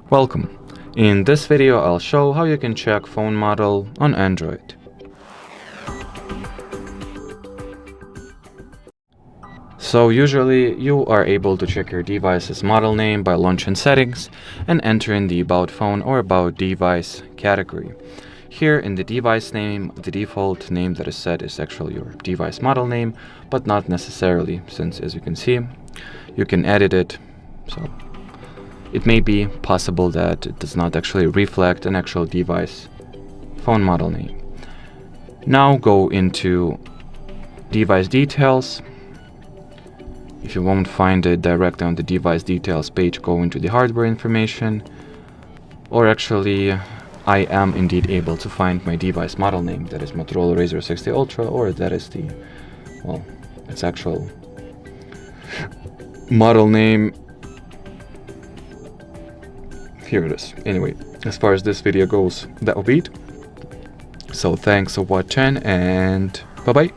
Welcome. In this video I'll show how you can check phone model on Android. So usually you are able to check your device's model name by launching settings and entering the About Phone or About Device category. Here in the device name, the default name that is set is actually your device model name, but not necessarily, since as you can see, you can edit it. So it may be possible that it does not actually reflect an actual device phone model name. Now go into device details. If you won't find it directly on the device details page, go into the hardware information. Or actually, I am indeed able to find my device model name, that is Motorola Razr 60 Ultra, or that is the, well, its actual model name. Here it is. Anyway, as far as this video goes, that will be it. So thanks for watching and bye bye.